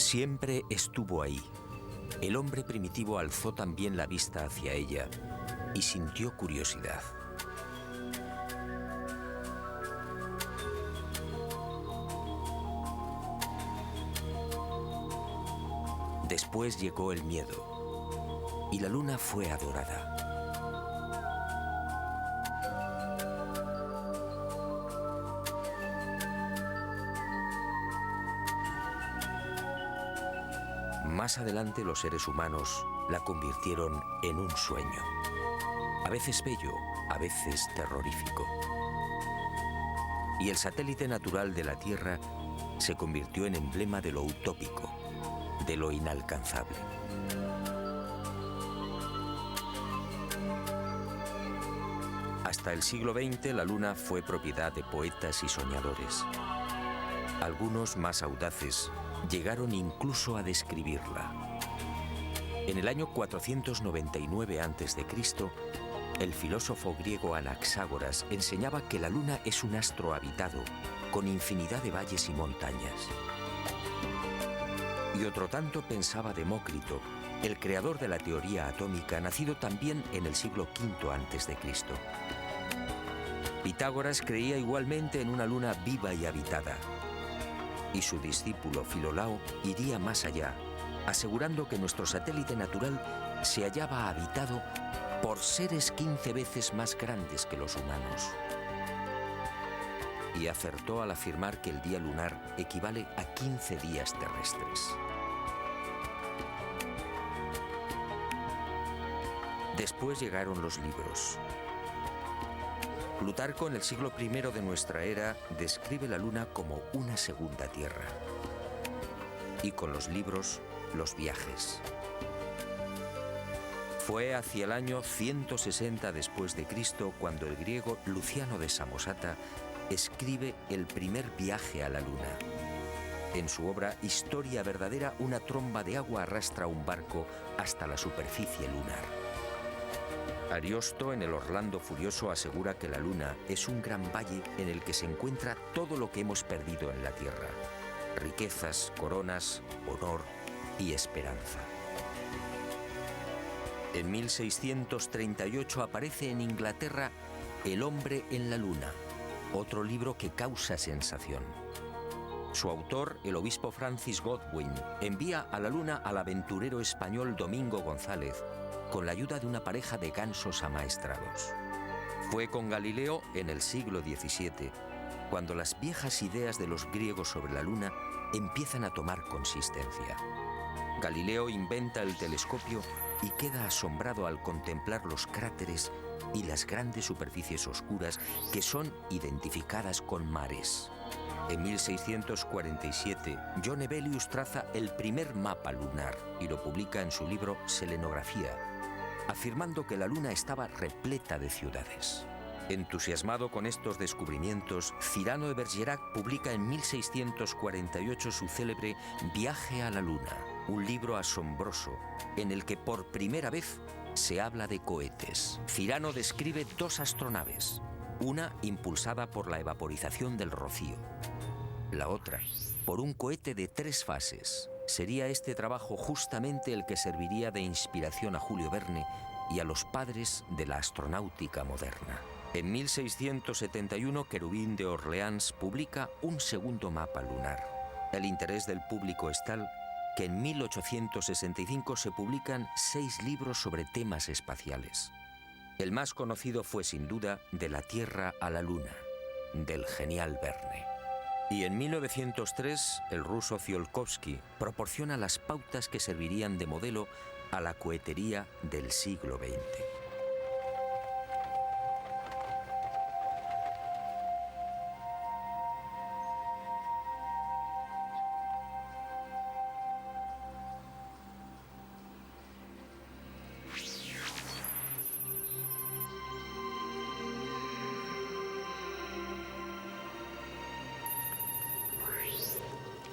Siempre estuvo ahí. El hombre primitivo alzó también la vista hacia ella y sintió curiosidad. Después llegó el miedo y la luna fue adorada. Más adelante los seres humanos la convirtieron en un sueño, a veces bello, a veces terrorífico. Y el satélite natural de la Tierra se convirtió en emblema de lo utópico, de lo inalcanzable. Hasta el siglo XX la Luna fue propiedad de poetas y soñadores. Algunos más audaces llegaron incluso a describirla. En el año 499 a.C., el filósofo griego Anaxágoras enseñaba que la Luna es un astro habitado, con infinidad de valles y montañas. Y otro tanto pensaba Demócrito, el creador de la teoría atómica, nacido también en el siglo V a.C. Pitágoras creía igualmente en una luna viva y habitada. Y su discípulo Filolao iría más allá, asegurando que nuestro satélite natural se hallaba habitado por seres 15 veces más grandes que los humanos. Y acertó al afirmar que el día lunar equivale a 15 días terrestres. Después llegaron los libros. Plutarco, en el siglo I de nuestra era, describe la Luna como una segunda Tierra. Y con los libros, los viajes. Fue hacia el año 160 después de Cristo cuando el griego Luciano de Samosata escribe el primer viaje a la Luna. En su obra Historia verdadera, una tromba de agua arrastra un barco hasta la superficie lunar. Ariosto, en el Orlando Furioso, asegura que la Luna es un gran valle en el que se encuentra todo lo que hemos perdido en la Tierra: riquezas, coronas, honor y esperanza. En 1638 aparece en Inglaterra El hombre en la Luna, otro libro que causa sensación. Su autor, el obispo Francis Godwin, envía a la Luna al aventurero español Domingo González con la ayuda de una pareja de gansos amaestrados. Fue con Galileo en el siglo XVII, cuando las viejas ideas de los griegos sobre la Luna empiezan a tomar consistencia. Galileo inventa el telescopio y queda asombrado al contemplar los cráteres y las grandes superficies oscuras que son identificadas con mares. En 1647, John Hevelius traza el primer mapa lunar y lo publica en su libro Selenografía, afirmando que la Luna estaba repleta de ciudades. Entusiasmado con estos descubrimientos, Cyrano de Bergerac publica en 1648 su célebre Viaje a la Luna, un libro asombroso en el que por primera vez se habla de cohetes. Cyrano describe dos astronaves, una impulsada por la evaporización del rocío, la otra por un cohete de 3 fases. Sería este trabajo justamente el que serviría de inspiración a Julio Verne y a los padres de la astronáutica moderna. En 1671, Querubín de Orleans publica un segundo mapa lunar. El interés del público es tal que en 1865 se publican 6 libros sobre temas espaciales. El más conocido fue sin duda De la Tierra a la Luna, del genial Verne. Y en 1903, el ruso Tsiolkovsky proporciona las pautas que servirían de modelo a la cohetería del siglo XX.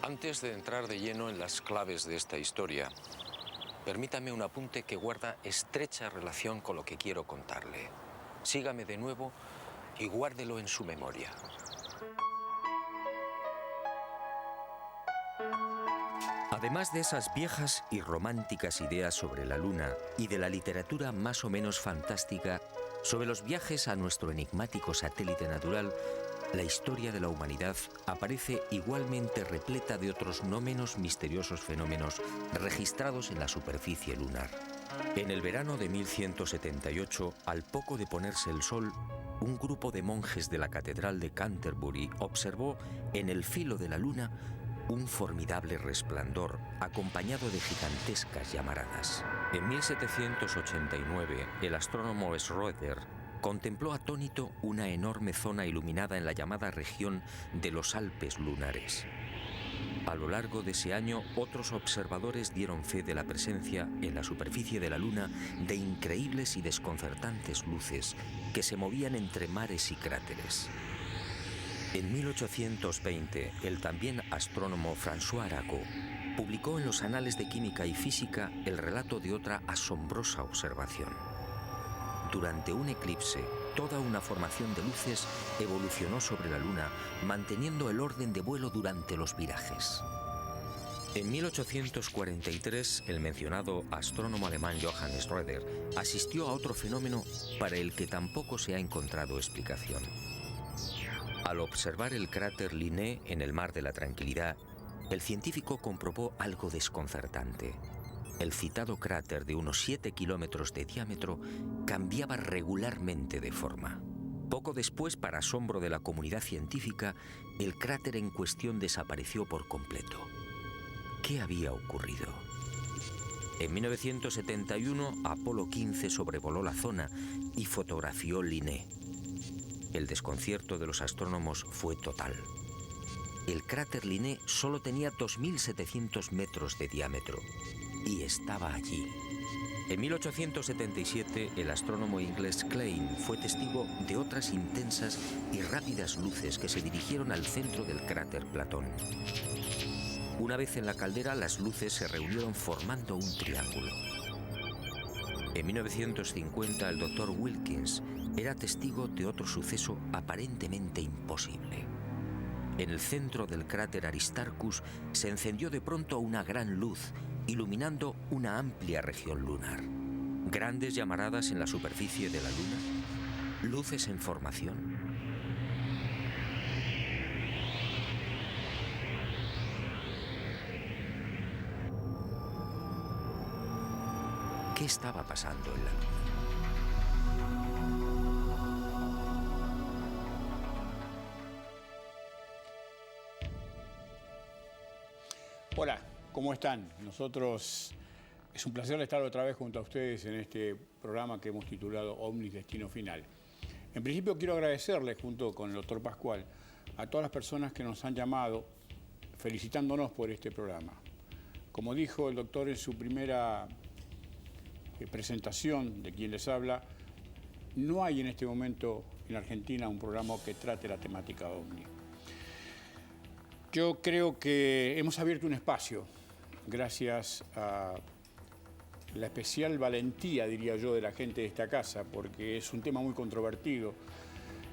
Antes de entrar de lleno en las claves de esta historia, permítame un apunte que guarda estrecha relación con lo que quiero contarle. Sígame de nuevo y guárdelo en su memoria. A Además de esas viejas y románticas ideas sobre la Luna y de la literatura más o menos fantástica sobre los viajes a nuestro enigmático satélite natural, la historia de la humanidad aparece igualmente repleta de otros no menos misteriosos fenómenos registrados en la superficie lunar. En el verano de 1178, al poco de ponerse el sol, un grupo de monjes de la Catedral de Canterbury observó en el filo de la Luna un formidable resplandor acompañado de gigantescas llamaradas. En 1789, el astrónomo Schroeder contempló atónito una enorme zona iluminada en la llamada región de los Alpes lunares. A lo largo de ese año, otros observadores dieron fe de la presencia en la superficie de la Luna de increíbles y desconcertantes luces que se movían entre mares y cráteres. En 1820, el también astrónomo François Arago publicó en los Anales de Química y Física el relato de otra asombrosa observación. Durante un eclipse, toda una formación de luces evolucionó sobre la Luna, manteniendo el orden de vuelo durante los virajes. En 1843, el mencionado astrónomo alemán Johann Schroeder asistió a otro fenómeno para el que tampoco se ha encontrado explicación. Al observar el cráter Linné en el Mar de la Tranquilidad, el científico comprobó algo desconcertante. El citado cráter de unos 7 kilómetros de diámetro cambiaba regularmente de forma. Poco después, para asombro de la comunidad científica, el cráter en cuestión desapareció por completo. ¿Qué había ocurrido? En 1971, Apolo 15 sobrevoló la zona y fotografió Linné. El desconcierto de los astrónomos fue total. El cráter Linné solo tenía 2.700 metros de diámetro y estaba allí. En 1877, el astrónomo inglés Klein fue testigo de otras intensas y rápidas luces que se dirigieron al centro del cráter Platón. Una vez en la caldera, las luces se reunieron formando un triángulo. En 1950, el doctor Wilkins era testigo de otro suceso aparentemente imposible. En el centro del cráter Aristarchus se encendió de pronto una gran luz, iluminando una amplia región lunar. Grandes llamaradas en la superficie de la Luna, luces en formación. ¿Qué estaba pasando en la Luna? Hola, ¿cómo están? Nosotros, es un placer estar otra vez junto a ustedes en este programa que hemos titulado Omnis Destino Final. En principio quiero agradecerles, junto con el doctor Pascual, a todas las personas que nos han llamado felicitándonos por este programa. Como dijo el doctor en su primera presentación de quien les habla, no hay en este momento en Argentina un programa que trate la temática OVNI. Yo creo que hemos abierto un espacio gracias a la especial valentía, diría yo, de la gente de esta casa, porque es un tema muy controvertido,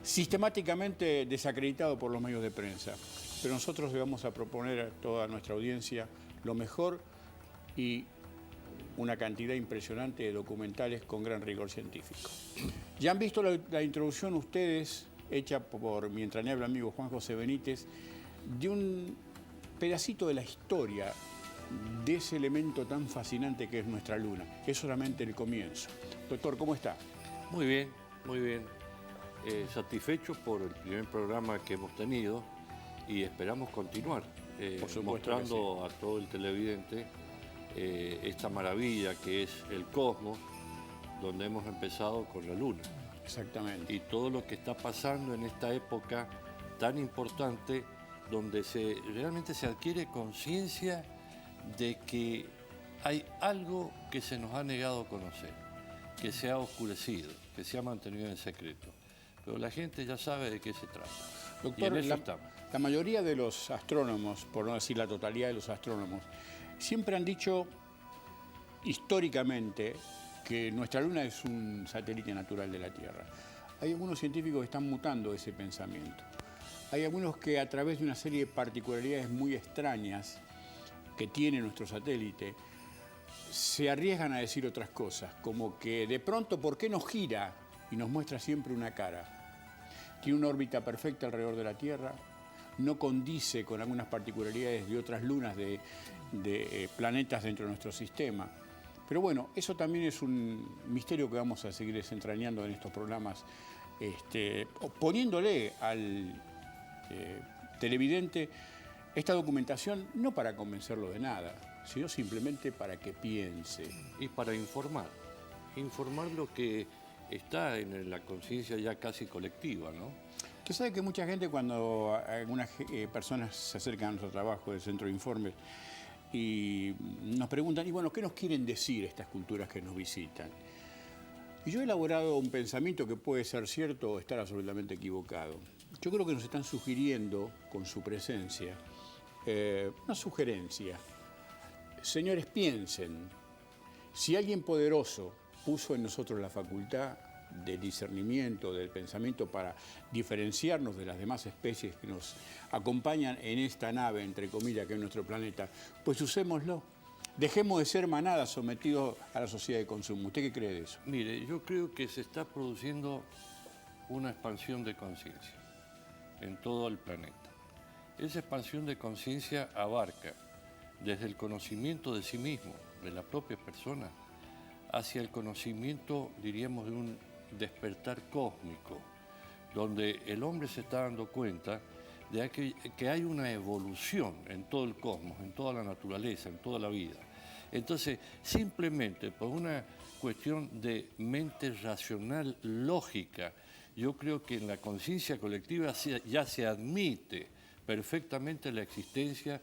sistemáticamente desacreditado por los medios de prensa. Pero nosotros le vamos a proponer a toda nuestra audiencia lo mejor y una cantidad impresionante de documentales con gran rigor científico. Ya han visto la introducción ustedes, hecha por mi entrañable amigo Juan José Benítez, de un pedacito de la historia de ese elemento tan fascinante que es nuestra Luna, que es solamente el comienzo. Doctor, ¿cómo está? Muy bien, muy bien. Satisfechos por el primer programa que hemos tenido y esperamos continuar mostrando sí a todo el televidente esta maravilla que es el cosmos, donde hemos empezado con la Luna. Exactamente. Y todo lo que está pasando en esta época tan importante, donde realmente se adquiere conciencia de que hay algo que se nos ha negado a conocer, que se ha oscurecido, que se ha mantenido en secreto. Pero la gente ya sabe de qué se trata. Doctor, la mayoría de los astrónomos, por no decir la totalidad de los astrónomos, siempre han dicho históricamente que nuestra Luna es un satélite natural de la Tierra. Hay algunos científicos que están mutando ese pensamiento. Hay algunos que a través de una serie de particularidades muy extrañas que tiene nuestro satélite, se arriesgan a decir otras cosas, como que de pronto, ¿por qué nos gira y nos muestra siempre una cara? Tiene una órbita perfecta alrededor de la Tierra, no condice con algunas particularidades de otras lunas de planetas dentro de nuestro sistema. Pero bueno, eso también es un misterio que vamos a seguir desentrañando en estos programas, poniéndole al televidente esta documentación no para convencerlo de nada, sino simplemente para que piense. Y para informar lo que está en la conciencia ya casi colectiva, ¿no? Usted sabe que mucha gente, cuando algunas personas se acercan a nuestro trabajo del Centro de Informes y nos preguntan, y bueno, ¿qué nos quieren decir estas culturas que nos visitan? Y yo he elaborado un pensamiento que puede ser cierto o estar absolutamente equivocado. Yo creo que nos están sugiriendo, con su presencia, una sugerencia. Señores, piensen, si alguien poderoso puso en nosotros la facultad del discernimiento, del pensamiento para diferenciarnos de las demás especies que nos acompañan en esta nave, entre comillas, que es nuestro planeta, pues usémoslo. Dejemos de ser manadas sometidos a la sociedad de consumo. ¿Usted qué cree de eso? Mire, yo creo que se está produciendo una expansión de conciencia en todo el planeta. Esa expansión de conciencia abarca desde el conocimiento de sí mismo, de la propia persona, hacia el conocimiento, diríamos, de un despertar cósmico, donde el hombre se está dando cuenta de que hay una evolución en todo el cosmos, en toda la naturaleza, en toda la vida. Entonces, simplemente por una cuestión de mente racional, lógica, yo creo que en la conciencia colectiva ya se admite perfectamente la existencia,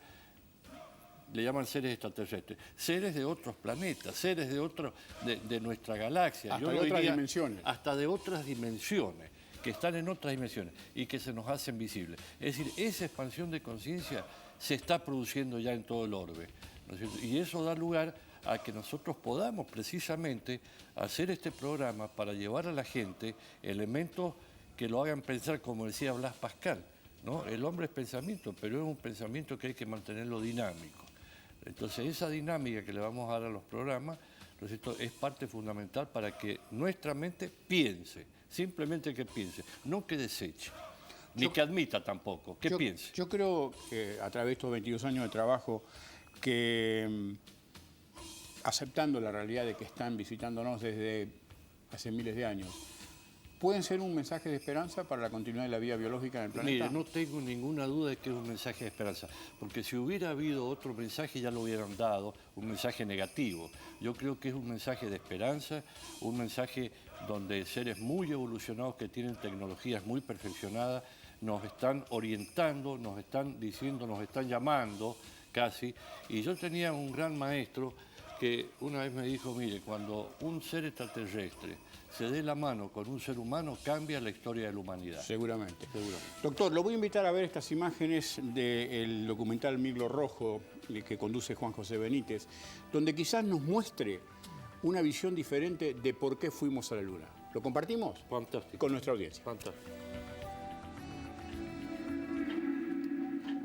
le llaman seres extraterrestres, seres de otros planetas, seres de nuestra galaxia. Hasta de otras dimensiones. Hasta de otras dimensiones, que están en otras dimensiones y que se nos hacen visibles. Es decir, esa expansión de conciencia se está produciendo ya en todo el orbe, ¿no es cierto? Y eso da lugar a que nosotros podamos precisamente hacer este programa para llevar a la gente elementos que lo hagan pensar, como decía Blas Pascal, ¿no? El hombre es pensamiento, pero es un pensamiento que hay que mantenerlo dinámico. Entonces, esa dinámica que le vamos a dar a los programas, ¿no es cierto?, es parte fundamental para que nuestra mente piense, simplemente que piense, no que deseche, ni que admita tampoco, que piense. Yo creo que a través de estos 22 años de trabajo, que aceptando la realidad de que están visitándonos desde hace miles de años, ¿pueden ser un mensaje de esperanza para la continuidad de la vida biológica en el planeta? Mire, no tengo ninguna duda de que es un mensaje de esperanza, porque si hubiera habido otro mensaje ya lo hubieran dado, un mensaje negativo. Yo creo que es un mensaje de esperanza, un mensaje donde seres muy evolucionados que tienen tecnologías muy perfeccionadas nos están orientando, nos están diciendo, nos están llamando casi. Y yo tenía un gran maestro que una vez me dijo, mire, cuando un ser extraterrestre se dé la mano con un ser humano, cambia la historia de la humanidad. Seguramente. Doctor, lo voy a invitar a ver estas imágenes del documental Mirlo Rojo, que conduce Juan José Benítez, donde quizás nos muestre una visión diferente de por qué fuimos a la Luna. ¿Lo compartimos? Fantástico. Con nuestra audiencia. Fantástico.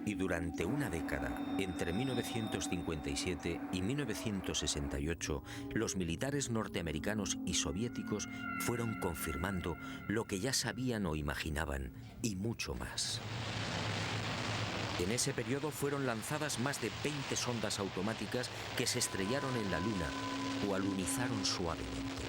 Y durante una década, entre 1957 y 1968, los militares norteamericanos y soviéticos fueron confirmando lo que ya sabían o imaginaban, y mucho más. En ese periodo fueron lanzadas más de 20 sondas automáticas que se estrellaron en la Luna o alunizaron suavemente.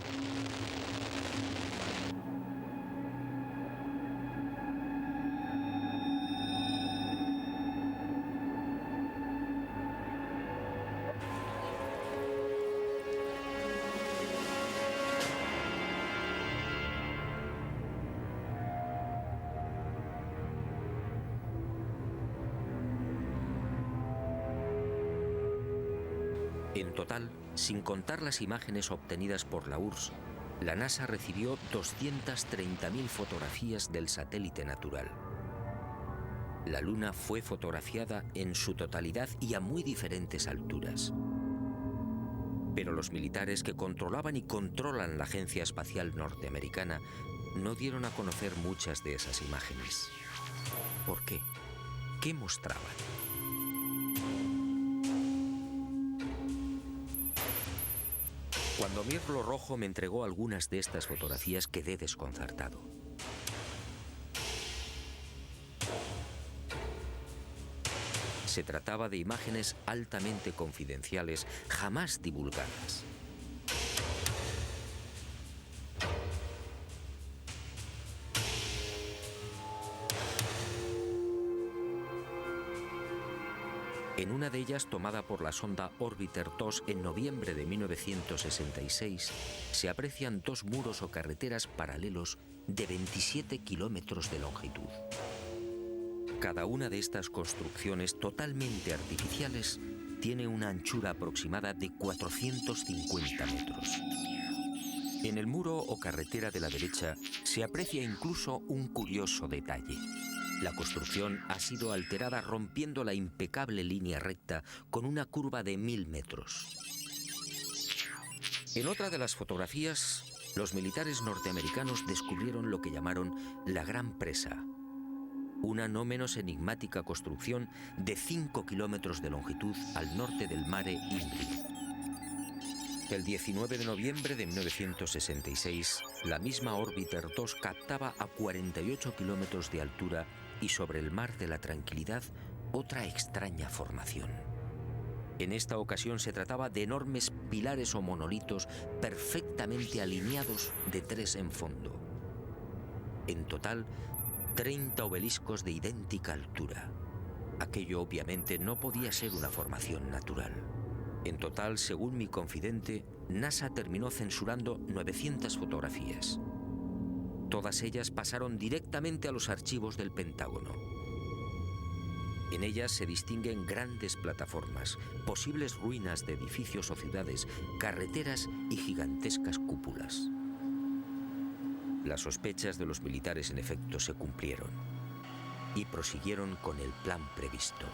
En total, sin contar las imágenes obtenidas por la URSS, la NASA recibió 230.000 fotografías del satélite natural. La Luna fue fotografiada en su totalidad y a muy diferentes alturas. Pero los militares que controlaban y controlan la Agencia Espacial Norteamericana no dieron a conocer muchas de esas imágenes. ¿Por qué? ¿Qué mostraban? Cuando Mirlo Rojo me entregó algunas de estas fotografías, quedé desconcertado. Se trataba de imágenes altamente confidenciales, jamás divulgadas. En una de ellas, tomada por la sonda Orbiter 2 en noviembre de 1966, se aprecian dos muros o carreteras paralelos de 27 kilómetros de longitud. Cada una de estas construcciones totalmente artificiales tiene una anchura aproximada de 450 metros. En el muro o carretera de la derecha se aprecia incluso un curioso detalle. La construcción ha sido alterada rompiendo la impecable línea recta con una curva de 1000 metros. En otra de las fotografías, los militares norteamericanos descubrieron lo que llamaron la Gran Presa, una no menos enigmática construcción de 5 kilómetros de longitud al norte del Mare Imbrium. El 19 de noviembre de 1966, la misma Orbiter 2 captaba a 48 kilómetros de altura y sobre el Mar de la Tranquilidad otra extraña formación. En esta ocasión se trataba de enormes pilares o monolitos perfectamente alineados de 3 en fondo. En total, 30 obeliscos de idéntica altura. Aquello obviamente no podía ser una formación natural. En total, según mi confidente, NASA terminó censurando 900 fotografías. Todas ellas pasaron directamente a los archivos del Pentágono. En ellas se distinguen grandes plataformas, posibles ruinas de edificios o ciudades, carreteras y gigantescas cúpulas. Las sospechas de los militares, en efecto, se cumplieron y prosiguieron con el plan previsto.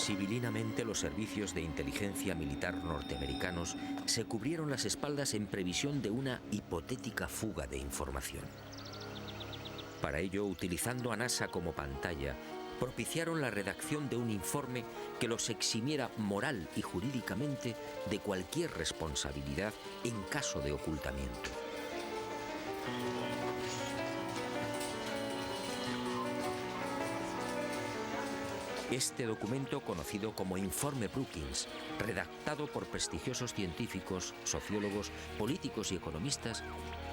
Civilinamente, los servicios de inteligencia militar norteamericanos se cubrieron las espaldas en previsión de una hipotética fuga de información. Para ello, utilizando a NASA como pantalla, propiciaron la redacción de un informe que los eximiera moral y jurídicamente de cualquier responsabilidad en caso de ocultamiento. Este documento, conocido como Informe Brookings, redactado por prestigiosos científicos, sociólogos, políticos y economistas,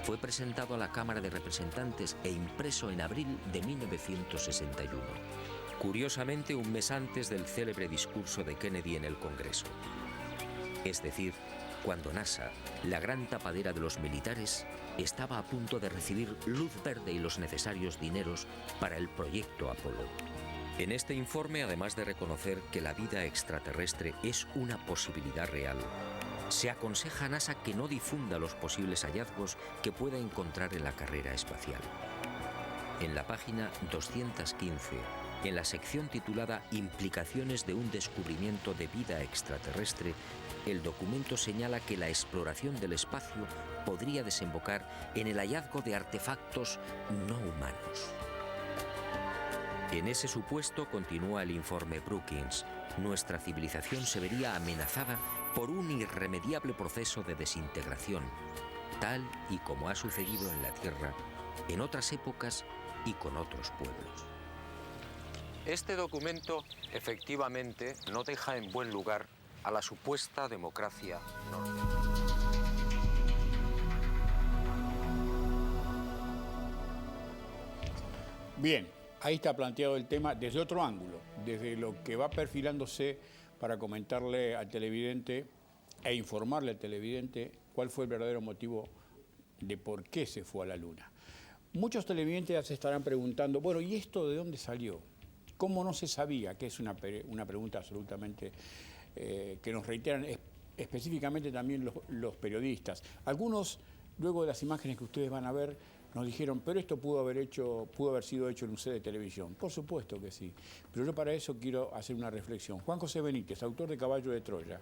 fue presentado a la Cámara de Representantes e impreso en abril de 1961. Curiosamente, un mes antes del célebre discurso de Kennedy en el Congreso. Es decir, cuando NASA, la gran tapadera de los militares, estaba a punto de recibir luz verde y los necesarios dineros para el proyecto Apolo. En este informe, además de reconocer que la vida extraterrestre es una posibilidad real, se aconseja a NASA que no difunda los posibles hallazgos que pueda encontrar en la carrera espacial. En la página 215, en la sección titulada Implicaciones de un descubrimiento de vida extraterrestre, el documento señala que la exploración del espacio podría desembocar en el hallazgo de artefactos no humanos. En ese supuesto, continúa el informe Brookings, nuestra civilización se vería amenazada por un irremediable proceso de desintegración, tal y como ha sucedido en la Tierra en otras épocas y con otros pueblos. Este documento, efectivamente, no deja en buen lugar a la supuesta democracia norteamericana. Bien, ahí está planteado el tema desde otro ángulo, desde lo que va perfilándose para comentarle al televidente e informarle al televidente cuál fue el verdadero motivo de por qué se fue a la Luna. Muchos televidentes ya se estarán preguntando, bueno, ¿y esto de dónde salió? ¿Cómo no se sabía? Que es una pregunta absolutamente que nos reiteran específicamente también los periodistas. Algunos, luego de las imágenes que ustedes van a ver, nos dijeron, pero esto pudo haber sido hecho en un set de televisión. Por supuesto que sí, pero yo para eso quiero hacer una reflexión. Juan José Benítez, autor de Caballo de Troya,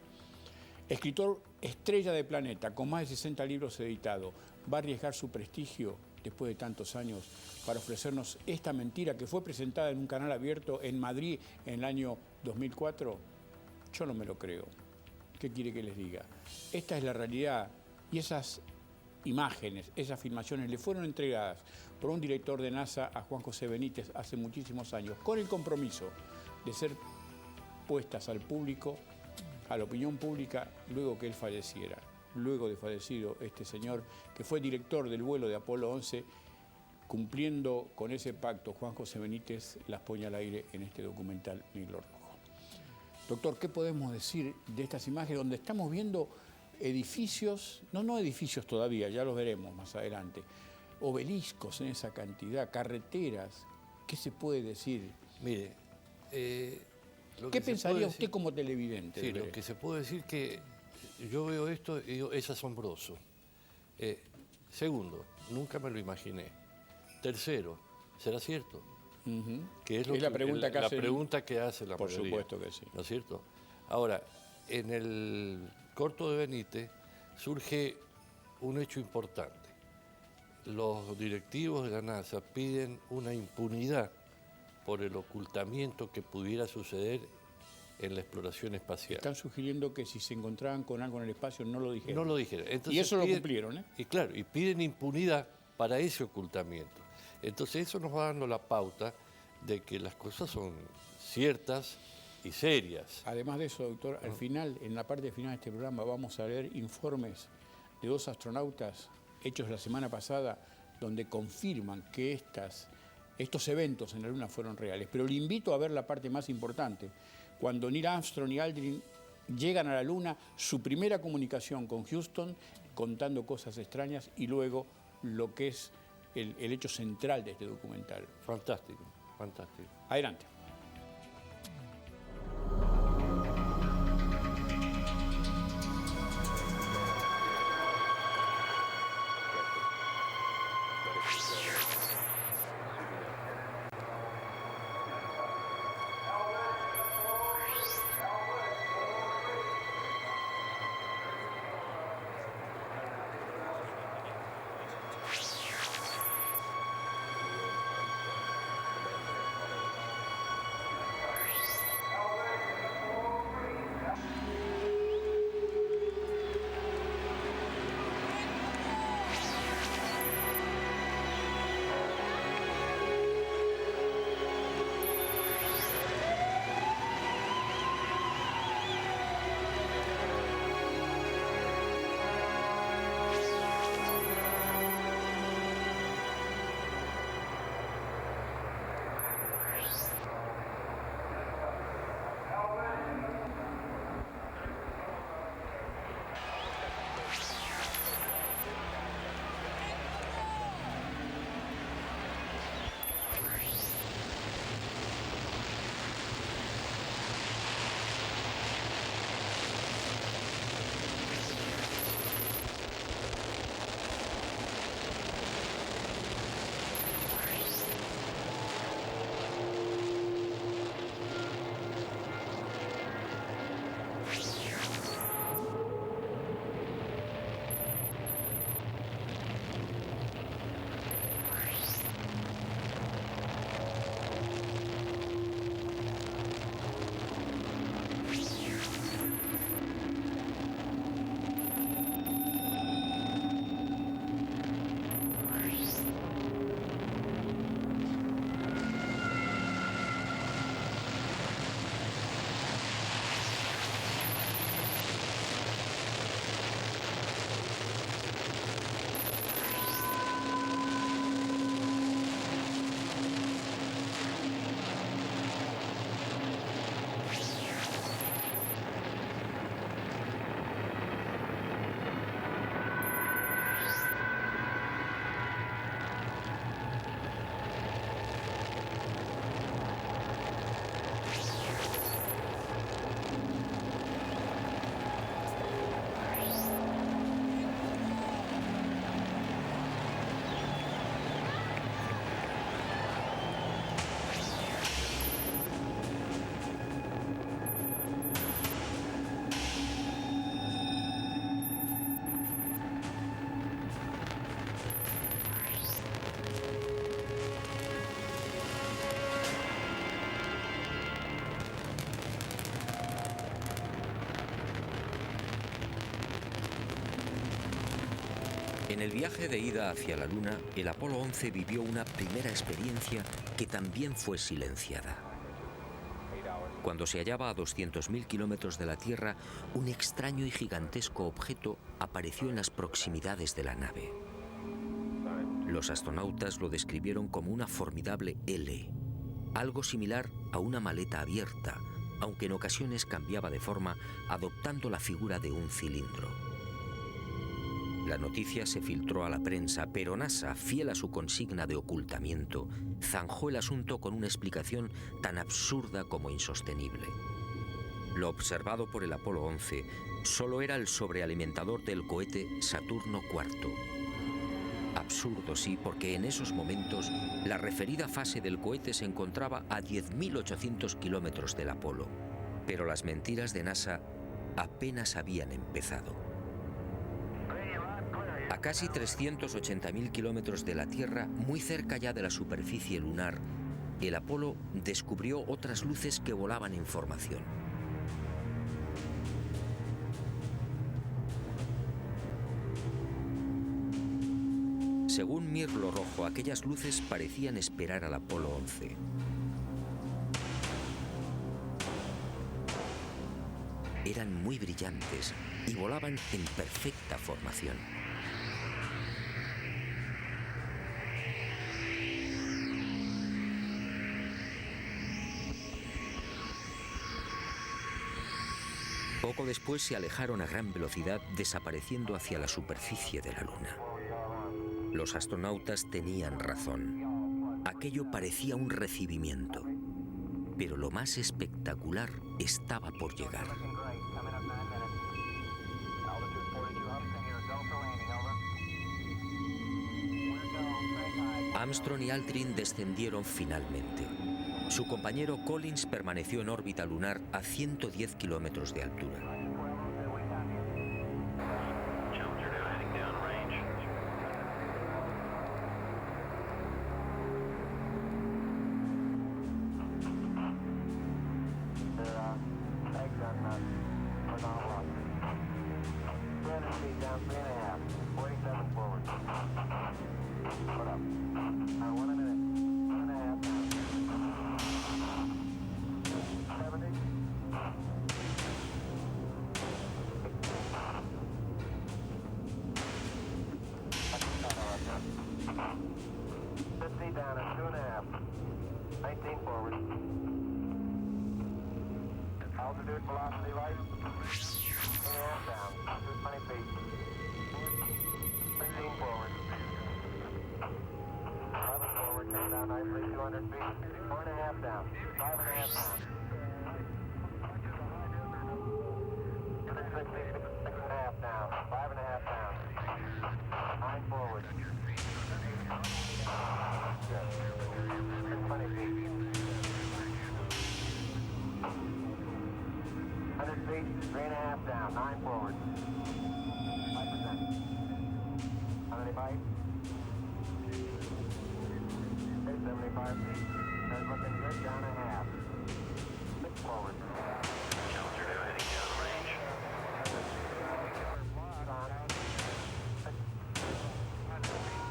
escritor estrella de Planeta, con más de 60 libros editados, ¿va a arriesgar su prestigio después de tantos años, para ofrecernos esta mentira que fue presentada en un canal abierto en Madrid en el año 2004, yo no me lo creo. ¿Qué quiere que les diga? Esta es la realidad y esas imágenes, esas filmaciones le fueron entregadas por un director de NASA a Juan José Benítez hace muchísimos años, con el compromiso de ser puestas al público, a la opinión pública, luego que él falleciera. Luego de fallecido este señor, que fue director del vuelo de Apolo 11, cumpliendo con ese pacto, Juan José Benítez las pone al aire en este documental Negro Rojo. Doctor, ¿qué podemos decir de estas imágenes donde estamos viendo edificios, no edificios todavía, ya los veremos más adelante, obeliscos en esa cantidad, carreteras? ¿Qué se puede decir? Mire, ¿qué pensaría usted como televidente? Sí, lo que se puede decir que yo veo esto y digo, es asombroso. Segundo, nunca me lo imaginé. Tercero, ¿será cierto? Que es la pregunta que hace la por mayoría. Por supuesto que sí. ¿No es cierto? Ahora, en el corto de Benítez surge un hecho importante. Los directivos de la NASA piden una impunidad por el ocultamiento que pudiera suceder en la exploración espacial. Están sugiriendo que si se encontraban con algo en el espacio no lo dijeran. No lo dijeran. Entonces y eso lo cumplieron, ¿eh? Y claro, y piden impunidad para ese ocultamiento. Entonces eso nos va dando la pauta de que las cosas son ciertas y serias. Además de eso, doctor, al final, en la parte final de este programa, vamos a leer informes de 2 astronautas hechos la semana pasada, donde confirman que estos eventos en la Luna fueron reales. Pero le invito a ver la parte más importante. Cuando Neil Armstrong y Aldrin llegan a la Luna, su primera comunicación con Houston, contando cosas extrañas, y luego lo que es el hecho central de este documental. Fantástico, fantástico. Adelante. En el viaje de ida hacia la Luna, el Apolo 11 vivió una primera experiencia que también fue silenciada. Cuando se hallaba a 200.000 kilómetros de la Tierra, un extraño y gigantesco objeto apareció en las proximidades de la nave. Los astronautas lo describieron como una formidable L, algo similar a una maleta abierta, aunque en ocasiones cambiaba de forma, adoptando la figura de un cilindro. La noticia se filtró a la prensa, pero NASA, fiel a su consigna de ocultamiento, zanjó el asunto con una explicación tan absurda como insostenible. Lo observado por el Apolo 11 solo era el sobrealimentador del cohete Saturno IV. Absurdo, sí, porque en esos momentos la referida fase del cohete se encontraba a 10.800 kilómetros del Apolo. Pero las mentiras de NASA apenas habían empezado. A casi 380.000 kilómetros de la Tierra, muy cerca ya de la superficie lunar, el Apolo descubrió otras luces que volaban en formación. Según Mirlo Rojo, aquellas luces parecían esperar al Apolo 11. Eran muy brillantes y volaban en perfecta formación. Poco después se alejaron a gran velocidad, desapareciendo hacia la superficie de la Luna. Los astronautas tenían razón. Aquello parecía un recibimiento. Pero lo más espectacular estaba por llegar. Armstrong y Aldrin descendieron finalmente. Su compañero Collins permaneció en órbita lunar a 110 kilómetros de altura.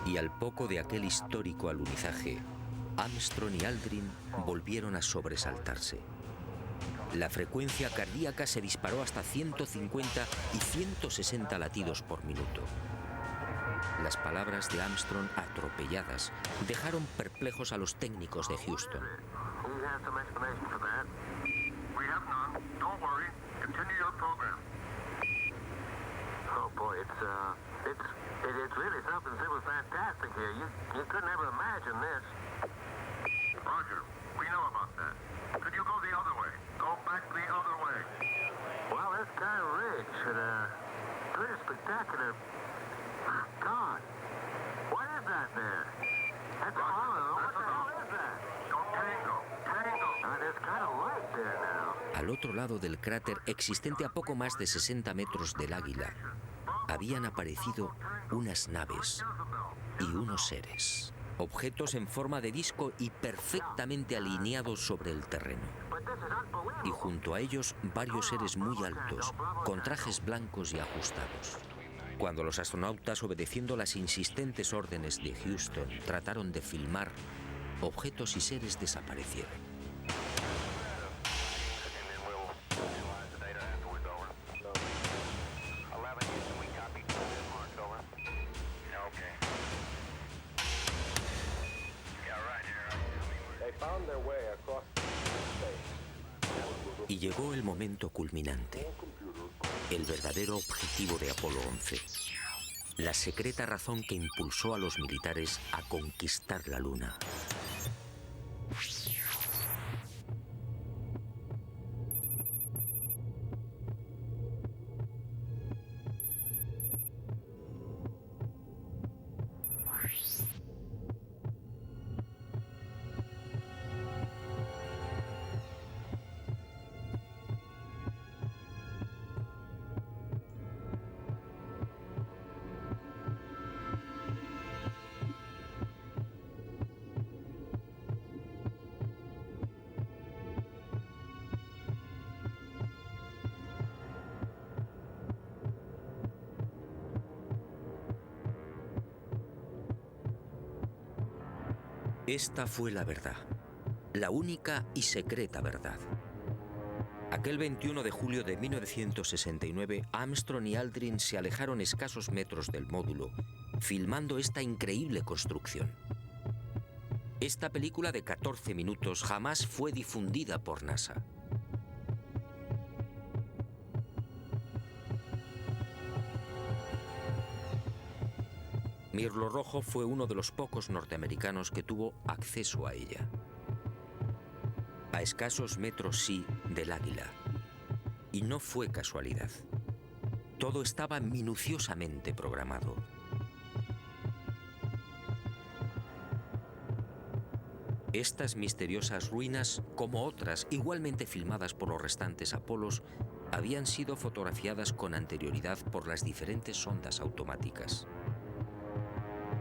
Y al poco de aquel histórico alunizaje, Armstrong y Aldrin volvieron a sobresaltarse. La frecuencia cardíaca se disparó hasta 150 y 160 latidos por minuto. Las palabras de Armstrong, atropelladas, dejaron perplejos a los técnicos de Houston. It's really something super fantastic here. You could never imagine this. Roger, we know about that. Could you go the other way? Go back the other way. Well, that's kind of rich and pretty spectacular. God, what is that there? That's a hollow. What the hell is that? Go tango. There's kind of light there now. Al otro lado del cráter, existente a poco más de 60 metros del Águila, habían aparecido unas naves y unos seres, objetos en forma de disco y perfectamente alineados sobre el terreno. Y junto a ellos varios seres muy altos, con trajes blancos y ajustados. Cuando los astronautas, obedeciendo las insistentes órdenes de Houston, trataron de filmar, objetos y seres desaparecieron. Y llegó el momento culminante, el verdadero objetivo de Apolo 11, la secreta razón que impulsó a los militares a conquistar la Luna. Esta fue la verdad, la única y secreta verdad. Aquel 21 de julio de 1969, Armstrong y Aldrin se alejaron escasos metros del módulo, filmando esta increíble construcción. Esta película de 14 minutos jamás fue difundida por NASA. Mirlo Rojo fue uno de los pocos norteamericanos que tuvo acceso a ella. A escasos metros, sí, del Águila. Y no fue casualidad. Todo estaba minuciosamente programado. Estas misteriosas ruinas, como otras igualmente filmadas por los restantes Apolos, habían sido fotografiadas con anterioridad por las diferentes sondas automáticas.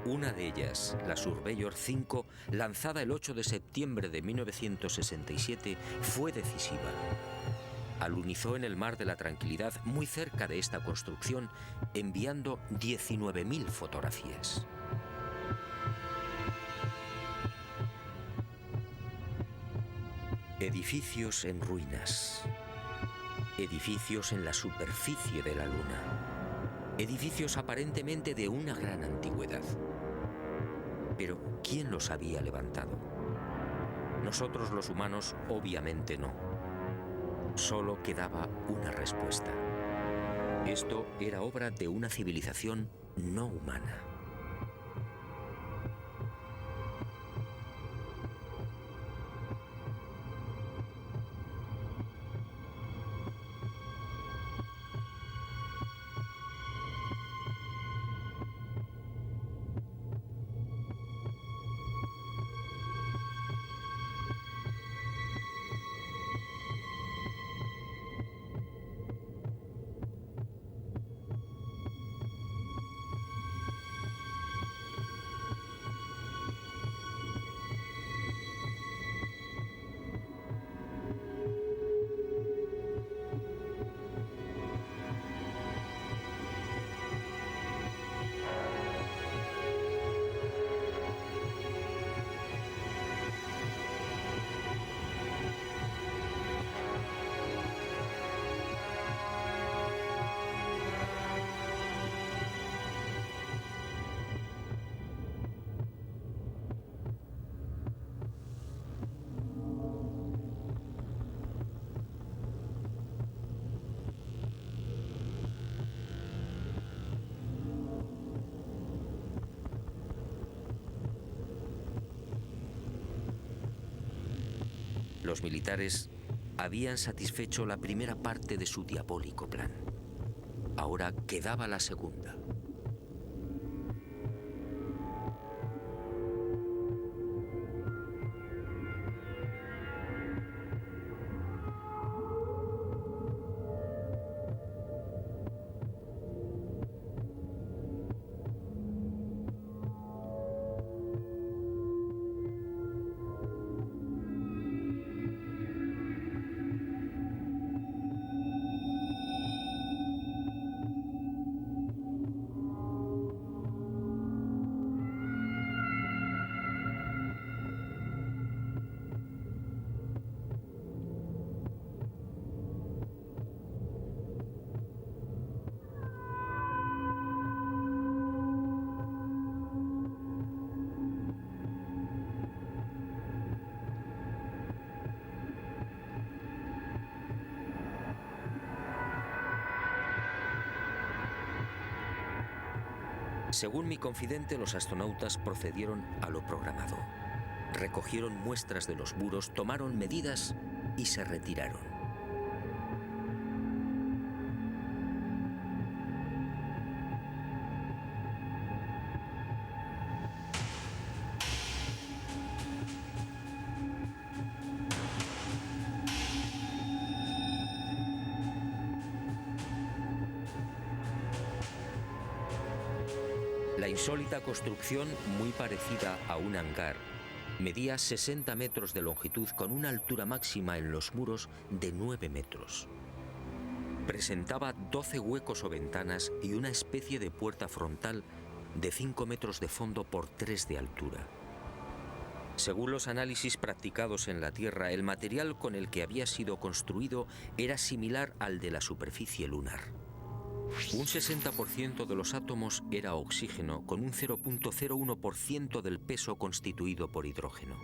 Una de ellas, la Surveyor 5, lanzada el 8 de septiembre de 1967, fue decisiva. Alunizó en el Mar de la Tranquilidad muy cerca de esta construcción, enviando 19.000 fotografías. Edificios en ruinas. Edificios en la superficie de la Luna. Edificios aparentemente de una gran antigüedad. Pero, ¿quién los había levantado? Nosotros los humanos, obviamente no. Solo quedaba una respuesta. Esto era obra de una civilización no humana. Los militares habían satisfecho la primera parte de su diabólico plan. Ahora quedaba la segunda. Según mi confidente, los astronautas procedieron a lo programado. Recogieron muestras de los muros, tomaron medidas y se retiraron. La insólita construcción, muy parecida a un hangar, medía 60 metros de longitud con una altura máxima en los muros de 9 metros. Presentaba 12 huecos o ventanas y una especie de puerta frontal de 5 metros de fondo por 3 de altura. Según los análisis practicados en la Tierra, el material con el que había sido construido era similar al de la superficie lunar. Un 60% de los átomos era oxígeno, con un 0.01% del peso constituido por hidrógeno.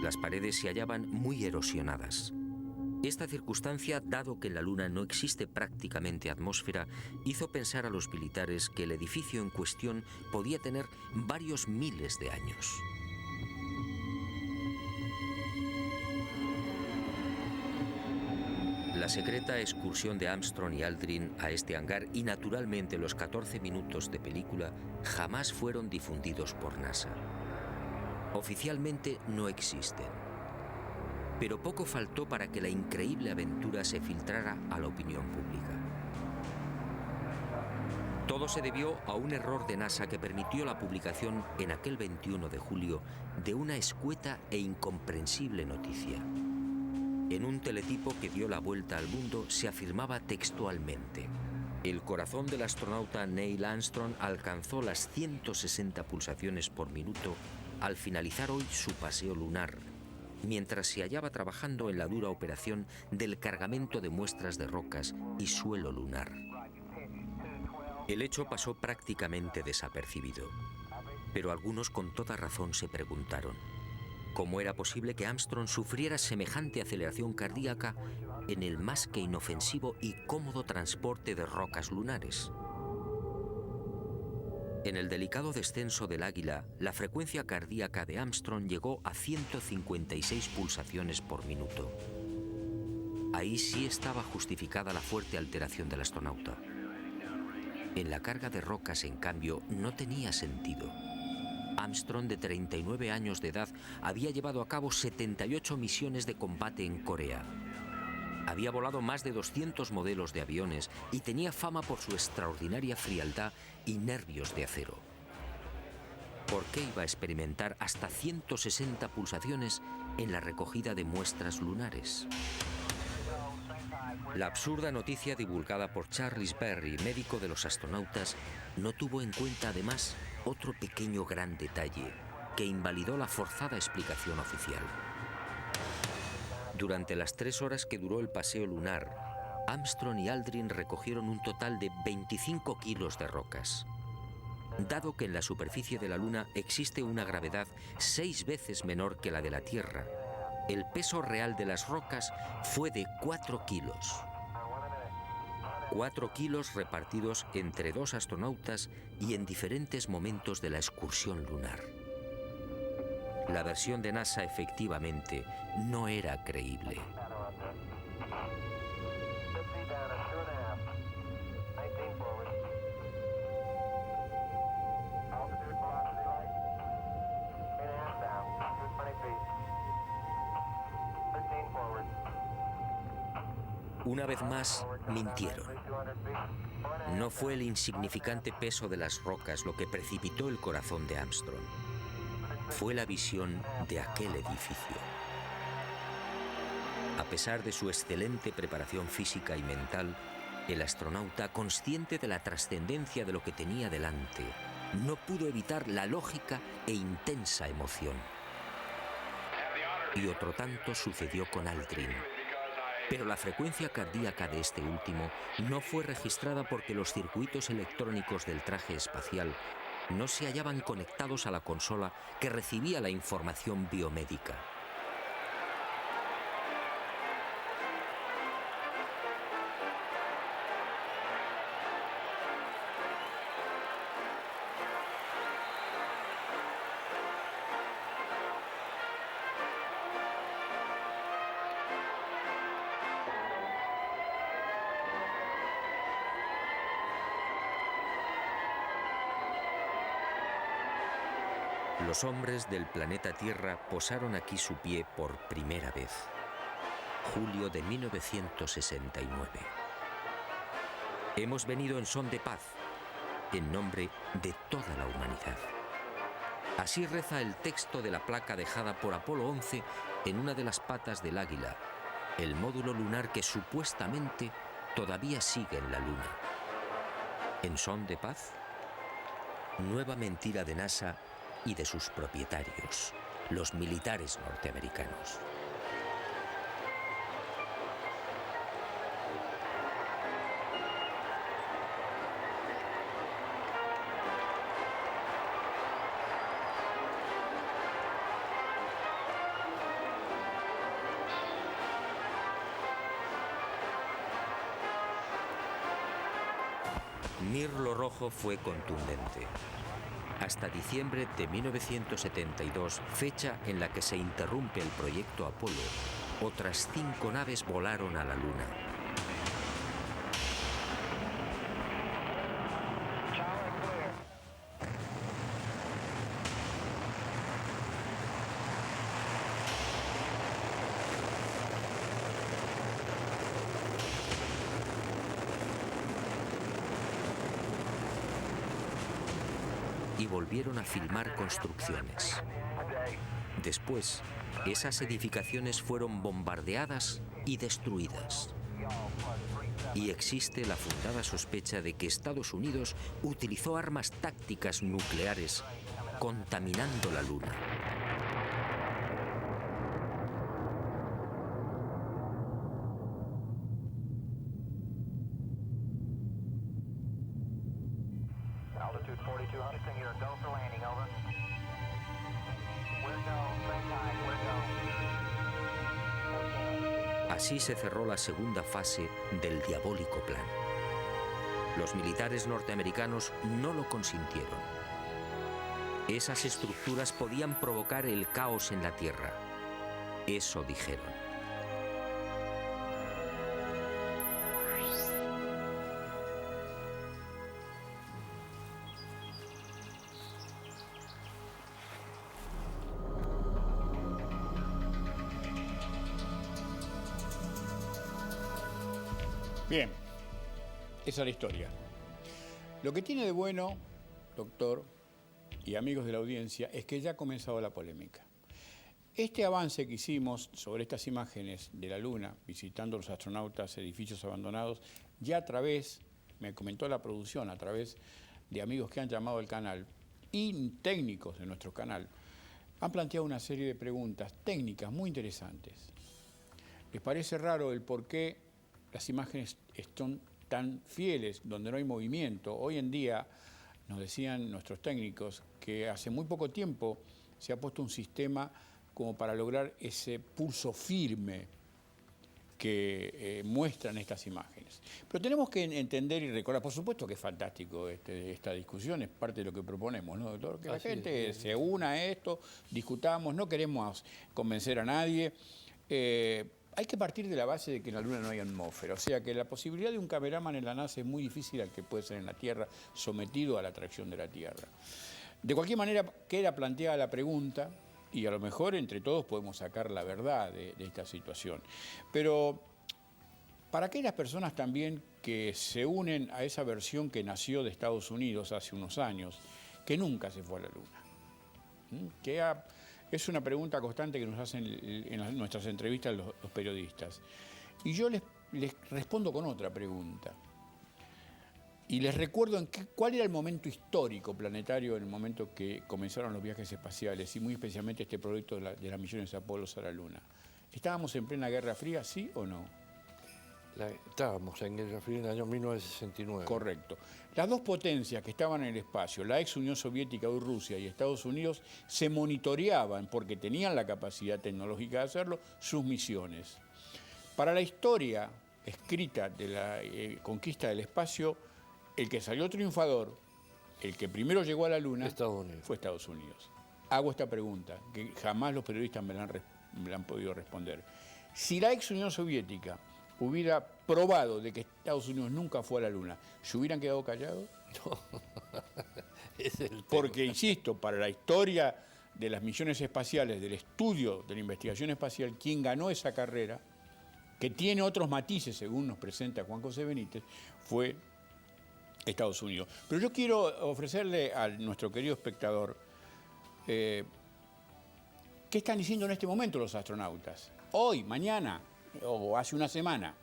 Las paredes se hallaban muy erosionadas. Esta circunstancia, dado que en la Luna no existe prácticamente atmósfera, hizo pensar a los militares que el edificio en cuestión podía tener varios miles de años. La secreta excursión de Armstrong y Aldrin a este hangar y naturalmente los 14 minutos de película jamás fueron difundidos por NASA. Oficialmente no existen. Pero poco faltó para que la increíble aventura se filtrara a la opinión pública. Todo se debió a un error de NASA que permitió la publicación en aquel 21 de julio de una escueta e incomprensible noticia. En un teletipo que dio la vuelta al mundo se afirmaba textualmente: el corazón del astronauta Neil Armstrong alcanzó las 160 pulsaciones por minuto al finalizar hoy su paseo lunar, mientras se hallaba trabajando en la dura operación del cargamento de muestras de rocas y suelo lunar. El hecho pasó prácticamente desapercibido, pero algunos con toda razón se preguntaron cómo era posible que Armstrong sufriera semejante aceleración cardíaca en el más que inofensivo y cómodo transporte de rocas lunares. En el delicado descenso del Águila, la frecuencia cardíaca de Armstrong llegó a 156 pulsaciones por minuto. Ahí sí estaba justificada la fuerte alteración del astronauta. En la carga de rocas, en cambio, no tenía sentido. Armstrong, de 39 años de edad, había llevado a cabo 78 misiones de combate en Corea. Había volado más de 200 modelos de aviones y tenía fama por su extraordinaria frialdad y nervios de acero. ¿Por qué iba a experimentar hasta 160 pulsaciones en la recogida de muestras lunares? La absurda noticia divulgada por Charles Berry, médico de los astronautas, no tuvo en cuenta además otro pequeño gran detalle que invalidó la forzada explicación oficial. Durante las 3 horas que duró el paseo lunar, Armstrong y Aldrin recogieron un total de 25 kilos de rocas. Dado que en la superficie de la Luna existe una gravedad 6 veces menor que la de la Tierra, el peso real de las rocas fue de 4 kilos. 4 kilos repartidos entre 2 astronautas y en diferentes momentos de la excursión lunar. La versión de NASA efectivamente no era creíble. Una vez más, mintieron. No fue el insignificante peso de las rocas lo que precipitó el corazón de Armstrong. Fue la visión de aquel edificio. A pesar de su excelente preparación física y mental, el astronauta, consciente de la trascendencia de lo que tenía delante, no pudo evitar la lógica e intensa emoción. Y otro tanto sucedió con Aldrin. Pero la frecuencia cardíaca de este último no fue registrada porque los circuitos electrónicos del traje espacial no se hallaban conectados a la consola que recibía la información biomédica. Los hombres del planeta Tierra posaron aquí su pie por primera vez. Julio de 1969. Hemos venido en son de paz, en nombre de toda la humanidad. Así reza el texto de la placa dejada por Apolo 11 en una de las patas del Águila, el módulo lunar que supuestamente todavía sigue en la Luna. ¿En son de paz? Nueva mentira de NASA y de sus propietarios, los militares norteamericanos. Mirlo Rojo fue contundente. Hasta diciembre de 1972, fecha en la que se interrumpe el proyecto Apolo, otras 5 naves volaron a la Luna. Y volvieron a filmar construcciones. Después, esas edificaciones fueron bombardeadas y destruidas. Y existe la fundada sospecha de que Estados Unidos utilizó armas tácticas nucleares contaminando la Luna. Altitude 4200, you're go for landing, over. We're go, same time, we're go. Así se cerró la segunda fase del diabólico plan. Los militares norteamericanos no lo consintieron. Esas estructuras podían provocar el caos en la Tierra. Eso dijeron. Bien, esa es la historia. Lo que tiene de bueno, doctor y amigos de la audiencia, es que ya ha comenzado la polémica. Este avance que hicimos sobre estas imágenes de la Luna, visitando los astronautas, edificios abandonados, ya a través, me comentó la producción, a través de amigos que han llamado al canal y técnicos de nuestro canal, han planteado una serie de preguntas técnicas muy interesantes. ¿Les parece raro el por qué las imágenes están tan fieles, donde no hay movimiento? Hoy en día, nos decían nuestros técnicos, que hace muy poco tiempo se ha puesto un sistema como para lograr ese pulso firme que muestran estas imágenes. Pero tenemos que entender y recordar, por supuesto que es fantástico esta discusión, es parte de lo que proponemos, ¿no, doctor? Que la gente se una a esto, discutamos, no queremos convencer a nadie. Hay que partir de la base de que en la Luna no hay atmósfera, o sea que la posibilidad de un cameraman en la NASA es muy difícil al que puede ser en la Tierra, sometido a la atracción de la Tierra. De cualquier manera, queda planteada la pregunta, y a lo mejor entre todos podemos sacar la verdad de esta situación. Pero para aquellas personas también que se unen a esa versión que nació de Estados Unidos hace unos años, que nunca se fue a la Luna, es una pregunta constante que nos hacen en nuestras entrevistas los periodistas. Y yo les respondo con otra pregunta. Y les recuerdo cuál era el momento histórico planetario en el momento que comenzaron los viajes espaciales, y muy especialmente este proyecto de las misiones Apolo a la Luna. ¿Estábamos en plena Guerra Fría, sí o no? Estábamos en Guerra Fría en el año 1969. Correcto. Las dos potencias que estaban en el espacio, la ex Unión Soviética, hoy Rusia, y Estados Unidos, se monitoreaban, porque tenían la capacidad tecnológica de hacerlo, sus misiones. Para la historia escrita de la conquista del espacio, el que salió triunfador, el que primero llegó a la Luna, fue Estados Unidos. Hago esta pregunta, que jamás los periodistas me la han podido responder. Si la ex Unión Soviética hubiera probado de que Estados Unidos nunca fue a la Luna, ¿se hubieran quedado callados? No, es el tema. Porque, insisto, para la historia de las misiones espaciales, del estudio de la investigación espacial, quien ganó esa carrera, que tiene otros matices, según nos presenta Juan José Benítez, fue Estados Unidos. Pero yo quiero ofrecerle a nuestro querido espectador qué están diciendo en este momento los astronautas. Hoy, mañana o hace una semana,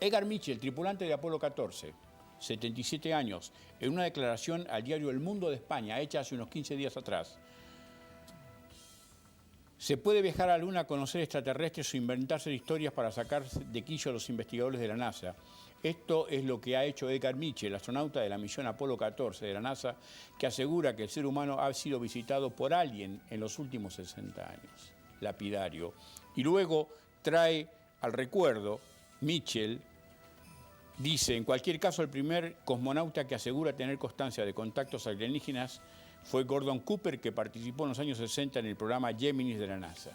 Edgar Mitchell, tripulante de Apolo 14, 77 años, en una declaración al diario El Mundo de España, hecha hace unos 15 días atrás. Se puede viajar a la Luna, conocer extraterrestres o inventarse historias para sacar de quillo a los investigadores de la NASA. Esto es lo que ha hecho Edgar Mitchell, astronauta de la misión Apolo 14 de la NASA, que asegura que el ser humano ha sido visitado por alguien en los últimos 60 años. Lapidario. Y luego trae al recuerdo, Mitchell dice, en cualquier caso, el primer cosmonauta que asegura tener constancia de contactos alienígenas fue Gordon Cooper, que participó en los años 60 en el programa Géminis de la NASA.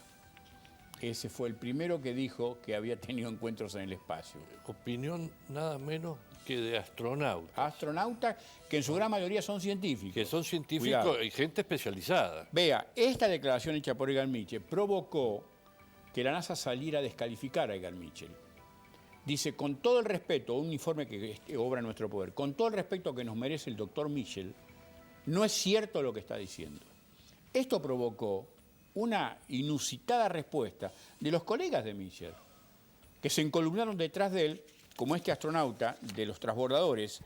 Ese fue el primero que dijo que había tenido encuentros en el espacio. Opinión nada menos que de astronautas. Astronautas que en su gran mayoría son científicos. Que son científicos Cuidado. y gente especializada. Vea, esta declaración hecha por Edgar Mitchell provocó que la NASA saliera a descalificar a Edgar Mitchell. Dice, con todo el respeto, un informe que obra en nuestro poder, con todo el respeto que nos merece el doctor Mitchell, no es cierto lo que está diciendo. Esto provocó una inusitada respuesta de los colegas de Mitchell, que se encolumnaron detrás de él, como este astronauta de los transbordadores,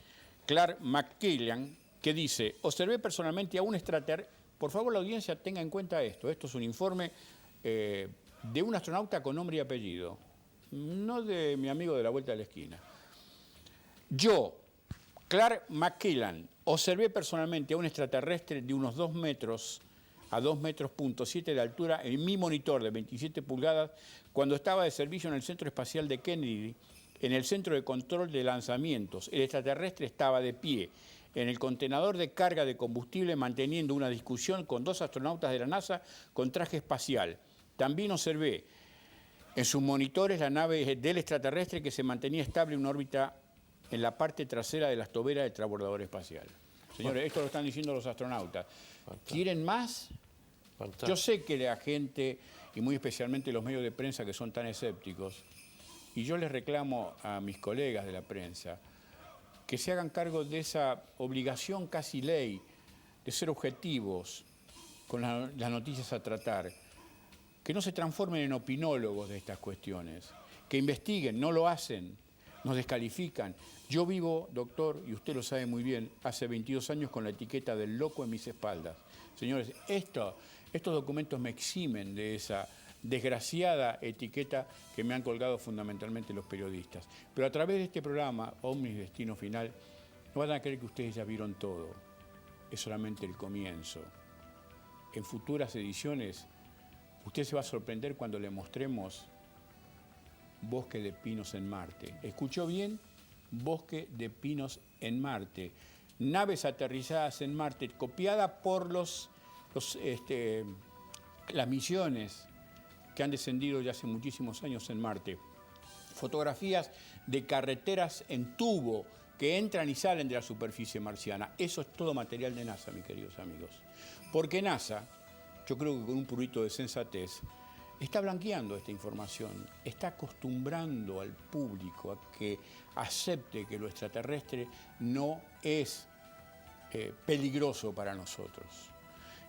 Clark McKillian, que dice, observé personalmente a un extraterrestre. Por favor, la audiencia tenga en cuenta esto. Esto es un informe de un astronauta con nombre y apellido, no de mi amigo de la vuelta de la esquina. Yo, Clark McKillian, observé personalmente a un extraterrestre de unos 2 metros a 2,7 metros de altura en mi monitor de 27 pulgadas cuando estaba de servicio en el Centro Espacial de Kennedy, en el Centro de Control de Lanzamientos. El extraterrestre estaba de pie en el contenedor de carga de combustible manteniendo una discusión con 2 astronautas de la NASA con traje espacial. También observé en sus monitores la nave del extraterrestre que se mantenía estable en una órbita en la parte trasera de las toberas del transbordador espacial. Señores, esto lo están diciendo los astronautas. ¿Quieren más? Fantástico. Yo sé que la gente, y muy especialmente los medios de prensa que son tan escépticos, y yo les reclamo a mis colegas de la prensa que se hagan cargo de esa obligación casi ley de ser objetivos con las noticias a tratar, que no se transformen en opinólogos de estas cuestiones, que investiguen, no lo hacen, nos descalifican. Yo vivo, doctor, y usted lo sabe muy bien, hace 22 años con la etiqueta del loco en mis espaldas. Señores, estos documentos me eximen de esa desgraciada etiqueta que me han colgado fundamentalmente los periodistas. Pero a través de este programa, Omnis Destino Final, no van a creer que ustedes ya vieron todo. Es solamente el comienzo. En futuras ediciones, usted se va a sorprender cuando le mostremos Bosque de Pinos en Marte. ¿Escuchó bien? Bosque de Pinos en Marte. Naves aterrizadas en Marte, copiada por las misiones que han descendido ya hace muchísimos años en Marte. Fotografías de carreteras en tubo que entran y salen de la superficie marciana. Eso es todo material de NASA, mis queridos amigos. Porque NASA, yo creo que con un purito de sensatez, está blanqueando esta información, está acostumbrando al público a que acepte que lo extraterrestre no es peligroso para nosotros.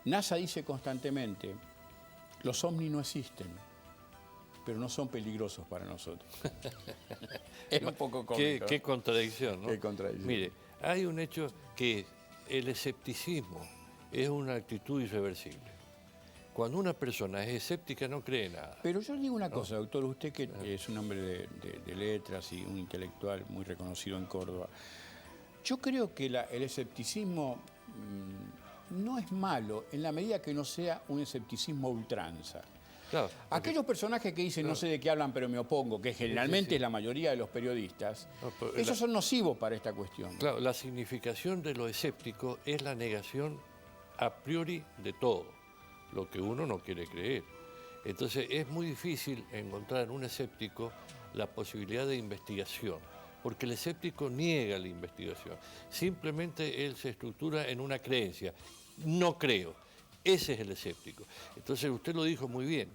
NASA dice constantemente, los ovnis no existen, pero no son peligrosos para nosotros. Es un poco cómico. Qué contradicción, ¿no? Qué contradicción. Mire, hay un hecho que el escepticismo es una actitud irreversible. Cuando una persona es escéptica no cree nada. Pero yo digo una cosa, doctor, usted que es un hombre de letras y un intelectual muy reconocido en Córdoba, yo creo que el escepticismo no es malo en la medida que no sea un escepticismo a ultranza. Claro, Aquellos personajes que dicen no sé de qué hablan pero me opongo, que generalmente es la mayoría de los periodistas, No, pero esos son nocivos para esta cuestión. Claro, la significación de lo escéptico es la negación a priori de todo, lo que uno no quiere creer. Entonces es muy difícil encontrar en un escéptico la posibilidad de investigación, porque el escéptico niega la investigación. Simplemente él se estructura en una creencia. No creo. Ese es el escéptico. Entonces usted lo dijo muy bien.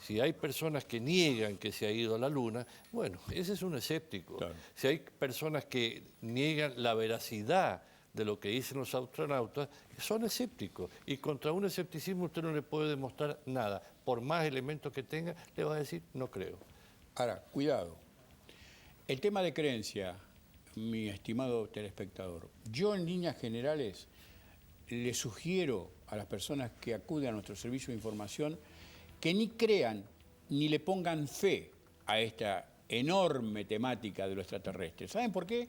Si hay personas que niegan que se ha ido a la Luna, bueno, ese es un escéptico. Claro. Si hay personas que niegan la veracidad de lo que dicen los astronautas, son escépticos. Y contra un escepticismo usted no le puede demostrar nada. Por más elementos que tenga, le va a decir, no creo. Ahora, cuidado. El tema de creencia, mi estimado telespectador, yo en líneas generales le sugiero a las personas que acuden a nuestro servicio de información que ni crean ni le pongan fe a esta enorme temática de lo extraterrestre. ¿Saben por qué?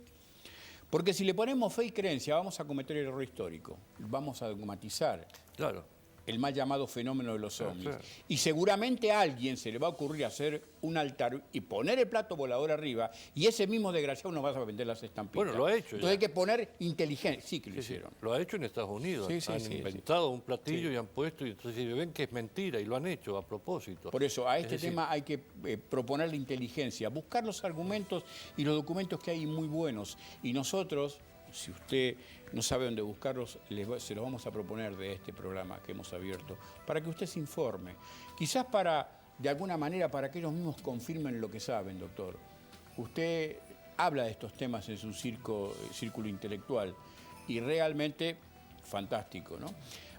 Porque si le ponemos fe y creencia vamos a cometer el error histórico, vamos a dogmatizar. Claro. El mal llamado fenómeno de los ovnis. Claro. Y seguramente a alguien se le va a ocurrir hacer un altar y poner el plato volador arriba y ese mismo desgraciado nos va a vender las estampitas. Bueno, lo ha hecho Entonces ya. hay que poner inteligencia. Sí que lo hicieron. Lo ha hecho en Estados Unidos. Sí, sí, han sí, inventado un platillo Sí. y han puesto, y entonces ven que es mentira y lo han hecho a propósito. Por eso, a Es este decir, tema hay que proponer la inteligencia, buscar los argumentos y los documentos que hay muy buenos. Y nosotros, si usted no sabe dónde buscarlos, se los vamos a proponer de este programa que hemos abierto, para que usted se informe. Quizás de alguna manera, para que ellos mismos confirmen lo que saben, doctor. Usted habla de estos temas en su círculo intelectual y realmente fantástico, ¿no?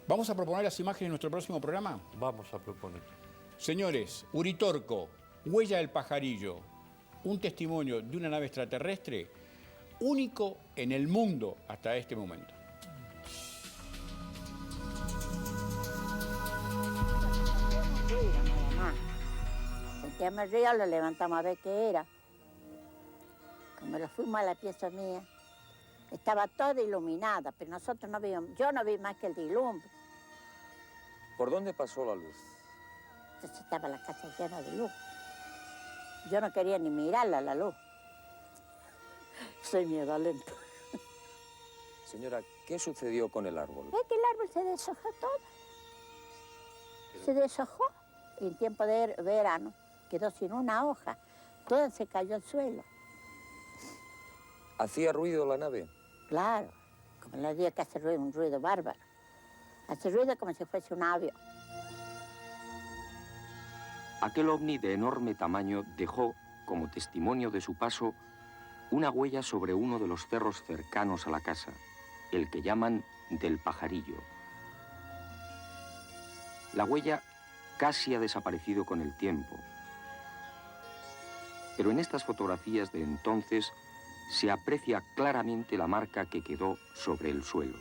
Vamos a proponer las imágenes en nuestro próximo programa. Vamos a proponer. Señores, Uritorco, huella del pajarillo, un testimonio de una nave extraterrestre único en el mundo hasta este momento. Nada más. Sentíamos el río, lo levantamos a ver qué era. Como lo fuimos a la pieza mía, estaba toda iluminada, pero nosotros no vimos, yo no vi más que el dilumbre. ¿Por dónde pasó la luz? Entonces estaba la casa llena de luz. Yo no quería ni mirarla la luz. Soy miedolenta. Señora, ¿qué sucedió con el árbol? Es que el árbol se deshojó todo. Se deshojó. En tiempo de verano quedó sin una hoja. Todo se cayó al suelo. ¿Hacía ruido la nave? Claro, como los días que hace ruido, un ruido bárbaro. Hace ruido como si fuese un avión. Aquel ovni de enorme tamaño dejó, como testimonio de su paso, una huella sobre uno de los cerros cercanos a la casa, el que llaman del Pajarillo. La huella casi ha desaparecido con el tiempo, pero en estas fotografías de entonces se aprecia claramente la marca que quedó sobre el suelo.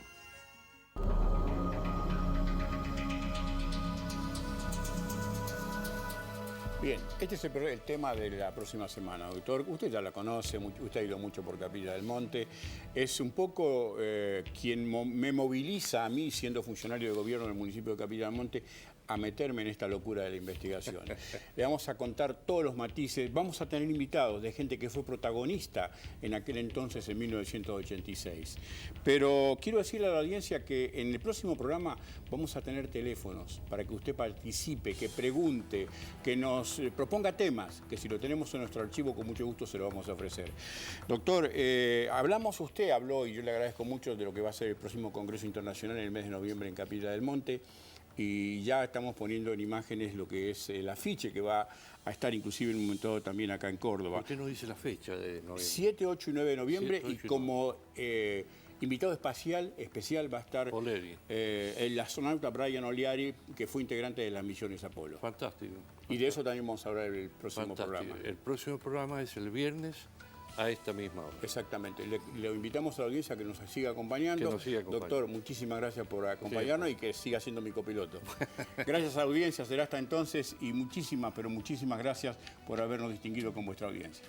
Bien, este es el tema de la próxima semana, doctor. Usted ya la conoce, usted ha ido mucho por Capilla del Monte. Es un poco quien me moviliza a mí, siendo funcionario de gobierno del municipio de Capilla del Monte, a meterme en esta locura de la investigación. Le vamos a contar todos los matices. Vamos a tener invitados de gente que fue protagonista en aquel entonces, en 1986. Pero quiero decirle a la audiencia que en el próximo programa vamos a tener teléfonos para que usted participe, que pregunte, que nos proponga temas, que si lo tenemos en nuestro archivo, con mucho gusto se lo vamos a ofrecer. Doctor, usted habló, y yo le agradezco mucho, de lo que va a ser el próximo Congreso Internacional en el mes de noviembre en Capilla del Monte. Y ya estamos poniendo en imágenes lo que es el afiche que va a estar inclusive en un momento dado también acá en Córdoba. ¿Por qué no dice la fecha de noviembre? 7, 8 y 9 de noviembre 7, 8 y como invitado especial va a estar el astronauta Brian Oliari, que fue integrante de las misiones Apolo. Fantástico. Y de eso también vamos a hablar en el próximo programa. El próximo programa es el viernes a esta misma hora. Exactamente. Le invitamos a la audiencia que nos siga acompañando. Que nos siga acompañando. Doctor, muchísimas gracias por acompañarnos y que siga siendo mi copiloto. Gracias a la audiencia, será hasta entonces y muchísimas, pero muchísimas gracias por habernos distinguido con vuestra audiencia.